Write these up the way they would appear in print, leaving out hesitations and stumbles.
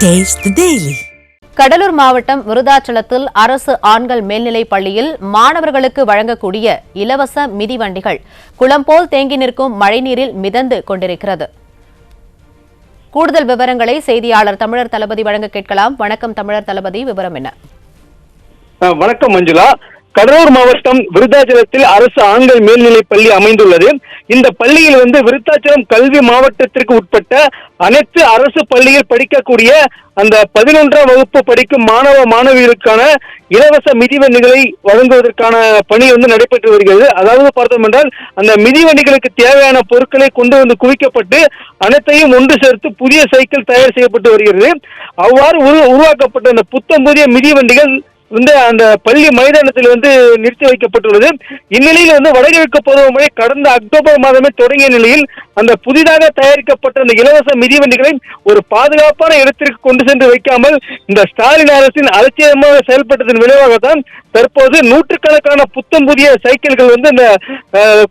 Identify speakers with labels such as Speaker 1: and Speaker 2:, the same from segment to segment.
Speaker 1: Taste the Daily.
Speaker 2: Cuddalore மாவட்டம் விருதாச்சலத்தில் அரசு ஆண்கள் மேல்நிலைப் பள்ளியில் மாணவர்களுக்கு வழங்கக்கூடிய இலவச மிதிவண்டிகள் குளம் போல் தேங்கி நிற்கும் மழைநீரில் மிதந்து கொண்டிருக்கிறது. கூடுதல் விவரங்களை செய்தியாளர் தமிழர் தளபதி வழங்க கேட்கலாம். வணக்கம் தமிழர் தளபதி, விவரம் என்ன?
Speaker 3: வணக்கம் மஞ்சுளா. கடலூர் மாவட்டம் விருத்தாச்சலத்தில் அரசு ஆண்கள் மேல்நிலைப் பள்ளி அமைந்துள்ளது. இந்த பள்ளியில் விருத்தாச்சலம் கல்வி மாவட்டத்திற்கு உட்பட்ட அனைத்து அரசு பள்ளியில் படிக்கக்கூடிய அந்த 11ஆம் வகுப்பு படிக்கும் மாணவ மாணவிகளுக்கான இலவச மிதிவண்டிகளை வழங்குவதற்கான பணி நடைபெற்று வருகிறது. அதாவது பார்த்தோம் என்றால் அந்த மிதிவண்டிகளுக்கு தேவையான பொருட்களை கொண்டு குவிக்கப்பட்டு அனைத்தையும் ஒன்று சேர்த்து புதிய சைக்கிள் தயார் செய்யப்பட்டு வருகிறது. அவ்வாறு உருவாக்கப்பட்ட அந்த புத்தம் புதிய மிதிவண்டிகள் அந்த பள்ளி மைதானத்தில் நிறுத்தி வைக்கப்பட்டுள்ளது. இந்நிலையில் வடகிழக்கு பருவமழை கடந்த அக்டோபர் மாதமே தொடங்கிய நிலையில் அந்த புதிதாக தயாரிக்கப்பட்ட அந்த இலவச மிதிவண்டிகளை ஒரு பாதுகாப்பான இடத்திற்கு கொண்டு சென்று வைக்காமல் இந்த ஸ்டாலின் அரசின் அலட்சியமாக செயல்பட்டதன் விளைவாகத்தான் தற்போது நூற்றுக்கணக்கான புத்தம் புதிய சைக்கிள்கள் இந்த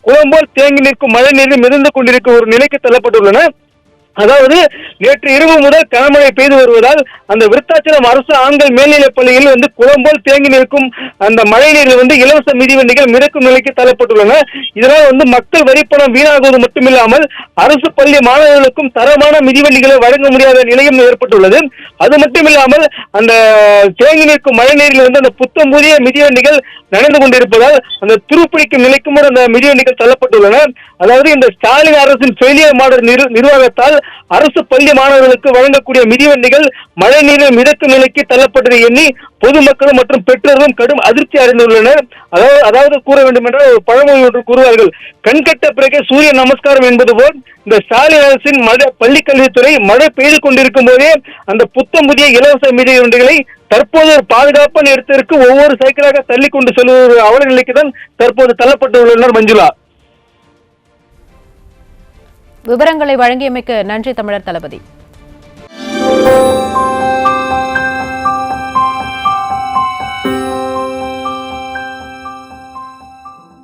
Speaker 3: குளம்போல் தேங்கி நிற்கும் மழை நீரில் மிதந்து கொண்டிருக்கும் ஒரு நிலைக்கு தள்ளப்பட்டுள்ளன. அதாவது நேற்று இரவு முதல் கனமழை பெய்து வருவதால் அந்த விருத்தாச்சலம் அரசு ஆண்கள் மேல்நிலைப் பள்ளியில் குளம்போல் தேங்கி நிற்கும் அந்த மழை நீரில் இலவச மிதிவண்டிகள் மிதக்கும் நிலைக்கு தள்ளப்பட்டுள்ளன. இதனால் மக்கள் வரிப்பணம் வீணாகுவது மட்டுமில்லாமல் அரசு பள்ளி மாணவர்களுக்கும் தரமான மிதிவண்டிகளை வழங்க முடியாத நிலையும் ஏற்பட்டுள்ளது. அது மட்டுமில்லாமல் அந்த தேங்கி நிற்கும் மழை நீரில் அந்த புத்தம் புதிய மிதிவண்டிகள் நடந்து கொண்டிருப்பதால் அந்த துருப்பிடிக்கும் நிலைக்கும் அந்த மிதிவண்டிகள் தள்ளப்பட்டுள்ளன. அதாவது இந்த ஸ்டாலின் அரசின் ஃபெயிலியர் மாடல் நிர்வாகத்தால் அரசு பள்ளி மாணவர்களுக்கு வழங்கக்கூடிய மிதிவண்டிகள் மழை நீரில் மிதக்கும் நிலைக்கு தள்ளப்பட்டதை எண்ணி பொதுமக்களும் மற்றும் பெற்றோர்களும் கடும் அதிர்ச்சி அடைந்துள்ளனர். அதாவது கூற வேண்டும் என்றால் ஒரு பழமொழி ஒன்று கூறுவார்கள், கண்கட்ட பிறகு சூரிய நமஸ்காரம் என்பது போல் இந்த ஸ்டாலின் அரசின் பள்ளி கல்வித்துறை மழை பெய்து கொண்டிருக்கும் போதே அந்த புத்தம் புதிய இலவச மிதிவண்டிகளை தற்போது ஒரு பாதுகாப்பான இடத்திற்கு ஒவ்வொரு சைக்கிளாக தள்ளி கொண்டு செல்வது அவல நிலைக்கு தான் தற்போது தள்ளப்பட்டுள்ளனர். மஞ்சுளா,
Speaker 2: விவரங்களை வழங்கியமைக்கு நன்றி தமிழர் தளபதி.